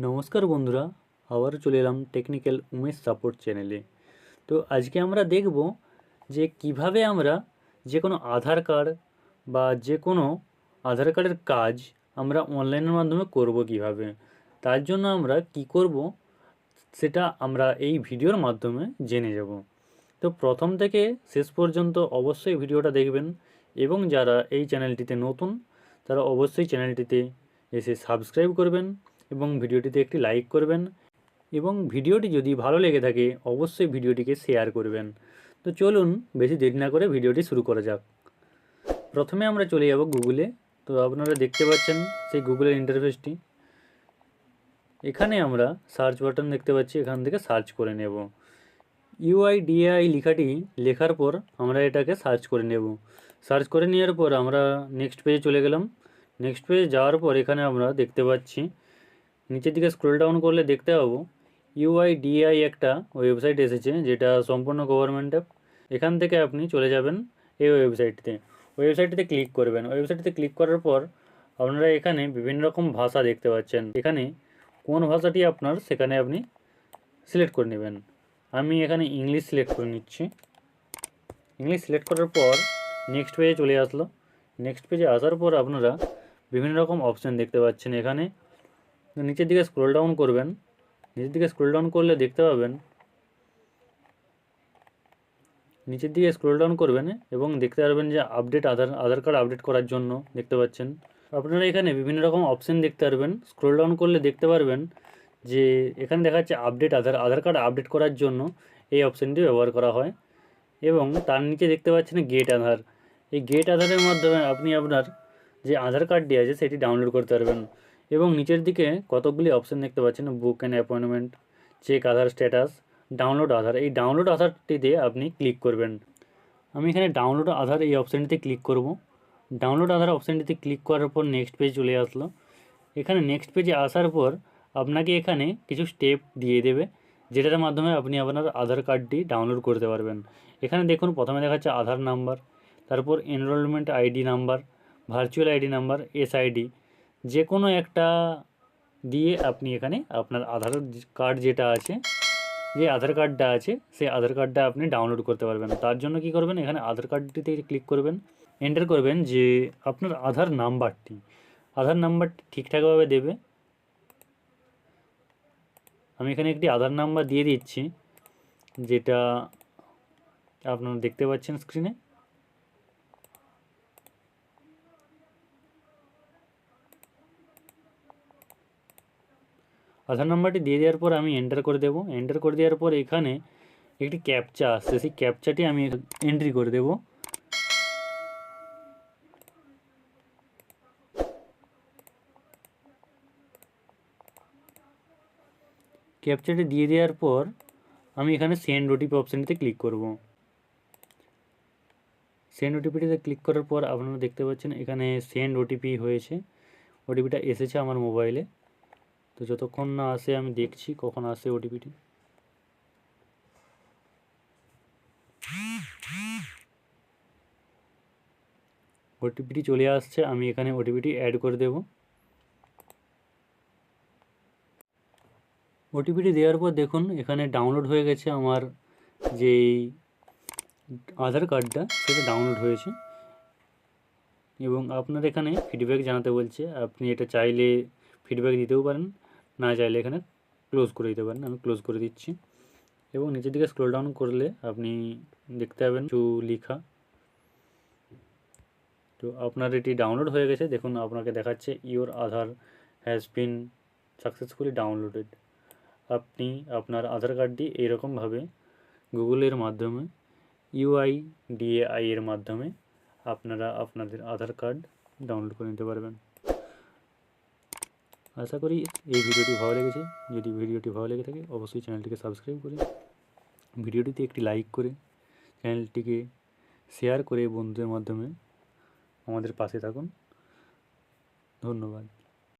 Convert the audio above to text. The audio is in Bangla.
নমস্কার বন্ধুরা, আবারও চলে এলাম টেকনিক্যাল উমেশ সাপোর্ট চ্যানেলে। তো আজকে আমরা দেখব যে কিভাবে আমরা যে কোনো আধার কার্ড বা যে কোনো আধার কার্ডের কাজ আমরা অনলাইনের মাধ্যমে করব কিভাবে। তার জন্য আমরা কি করব সেটা আমরা এই ভিডিওর মাধ্যমে জেনে যাব। তো প্রথম থেকে শেষ পর্যন্ত অবশ্যই ভিডিওটা দেখবেন এবং যারা এই চ্যানেলটিতে নতুন তারা অবশ্যই চ্যানেলটিতে এসে সাবস্ক্রাইব করবেন এবং ভিডিওটিতে একটি লাইক করবেন এবং ভিডিওটি যদি ভালো লেগে থাকে অবশ্যই ভিডিওটিকে শেয়ার করবেন। তো চলুন বেশি দেরি না করে ভিডিওটি শুরু করা যাক। প্রথমে আমরা চলে যাব গুগলে। তো আপনারা দেখতে পাচ্ছেন সেই গুগলের ইন্টারফেসটি। এখানে আমরা সার্চ বাটন দেখতে পাচ্ছি, এখান থেকে সার্চ করে নেব। ইউআইডিএআই লেখাটি লেখার পর আমরা এটাকে সার্চ করে নেব। সার্চ করে নেওয়ার পর আমরা নেক্সট পেজে চলে গেলাম। নেক্সট পেজে যাওয়ার পর এখানে আমরা দেখতে পাচ্ছি নিচের দিকে স্ক্রল ডাউন করলে দেখতে পাবো ইউআইডিএআই একটা ওয়েবসাইট এসেছে, যেটা সম্পূর্ণ গভর্নমেন্ট অ্যাপ। এখান থেকে আপনি চলে যাবেন এই ওয়েবসাইটটিতে ক্লিক করবেন। ওয়েবসাইটটিতে ক্লিক করার পর আপনারা এখানে বিভিন্ন রকম ভাষা দেখতে পাচ্ছেন। এখানে কোন ভাষাটি আপনার সেখানে আপনি সিলেক্ট করে নেবেন। আমি এখানে ইংলিশ সিলেক্ট করে নিচ্ছি। ইংলিশ সিলেক্ট করার পর নেক্সট পেজে চলে আসলো। নেক্সট পেজে আসার পর আপনারা বিভিন্ন রকম অপশান দেখতে পাচ্ছেন। এখানে নিচের দিকে স্ক্রল ডাউন করবেন। নিচের দিকে স্ক্রল ডাউন করলে দেখতে পাবেন নিচের দিকে স্ক্রল ডাউন করবেন এবং দেখতে পারবেন যে আপডেট আধার কার্ড আপডেট করার জন্য দেখতে পাচ্ছেন। আপনারা এখানে বিভিন্ন রকম অপশান দেখতে পারবেন। স্ক্রল ডাউন করলে দেখতে পারবেন যে এখানে দেখা যাচ্ছে আপডেট আধার কার্ড আপডেট করার জন্য এই অপশানটি ব্যবহার করা হয়। এবং তার নিচে দেখতে পাচ্ছেন গেট আধার। এই গেট আধারের মাধ্যমে আপনি আপনার যে আধার কার্ডটি আছে সেটি ডাউনলোড করতে পারবেন। এবং নিচের দিকে কতকগুলি অপশান দেখতে পাচ্ছেন, book and appointment, check Aadhaar status, download Aadhaar. এই ডাউনলোড আধারটিতে আপনি ক্লিক করবেন। আমি এখানে ডাউনলোড আধার এই অপশানটিতে ক্লিক করব। ডাউনলোড আধার অপশানটিতে ক্লিক করার পর নেক্সট পেজ চলে আসলো। এখানে নেক্সট পেজে আসার পর আপনাকে এখানে কিছু স্টেপ দিয়ে দেবে, যেটার মাধ্যমে আপনি আপনার আধার কার্ডটি ডাউনলোড করতে পারবেন। এখানে দেখুন প্রথমে দেখাচ্ছে আধার নাম্বার, তারপর enrolment ID number, virtual ID number, SID, যে কোনো একটা দিয়ে আপনি এখানে আপনার আধার কার্ড যেটা আছে, যে আধার কার্ডটা আছে সেই আধার কার্ডটা আপনি ডাউনলোড করতে পারবেন। তার জন্য কি করবেন, এখানে আধার কার্ডটিতে ক্লিক করবেন, এন্টার করবেন যে আপনার আধার নাম্বারটি ঠিকঠাকভাবে দেবে। আমি এখানে একটি আধার নাম্বার দিয়ে দিচ্ছি, যেটা আপনারা দেখতে পাচ্ছেন স্ক্রিনে। আধার নাম্বারটি দিয়ে দেওয়ার পর আমি এন্টার করে দেব। এন্টার করে দেওয়ার পর এখানে একটি ক্যাপচা আসছে, সেই ক্যাপচাটি আমি এন্ট্রি করে দেব। ক্যাপচাটি দিয়ে দেওয়ার পর আমি এখানে সেন্ড ওটিপি অপশানটিতে ক্লিক করব। সেন্ড ওটিপিটিতে ক্লিক করার পর আপনারা দেখতে পাচ্ছেন এখানে সেন্ড ওটিপি হয়েছে। ওটিপিটা এসেছে আমার মোবাইলে। তো যতক্ষণ না আসে আমি দেখছি কখন আসে ওটিপিটি। ওটিপিটি চলে আসছে, আমি এখানে ওটিপিটি অ্যাড করে দেব। ওটিপিটি দেওয়ার পর দেখুন এখানে ডাউনলোড হয়ে গেছে আমার যেই আধার কার্ডটা, সেটা ডাউনলোড হয়েছে। এবং আপনার এখানে ফিডব্যাক জানাতে বলছে, আপনি এটা চাইলে ফিডব্যাক দিতেও পারেন, না চাইলে এখানে ক্লোজ করে দিতে পারেন। আমি ক্লোজ করে দিচ্ছি। এবং নিচের দিকে স্ক্রল ডাউন করলে আপনি দেখতে পাবেন কিছু লেখা। তো আপনার এটি ডাউনলোড হয়ে গেছে। দেখুন আপনাকে দেখাচ্ছে your Aadhaar has been successfully downloaded. আপনি আপনার আধার কার্ডটি এইরকমভাবে গুগলের মাধ্যমে ইউআইডিএআই এর মাধ্যমে আপনারা আপনাদের আধার কার্ড ডাউনলোড করে নিতে পারবেন। আশা করি এই ভিডিওটি ভালো লেগেছে। যদি ভিডিওটি ভালো লেগে থাকে অবশ্যই চ্যানেলটিকে সাবস্ক্রাইব করে, ভিডিওটিতে একটি লাইক করে, চ্যানেলটিকে শেয়ার করে বন্ধুদের মাধ্যমে আমাদের পাশে থাকুন। ধন্যবাদ।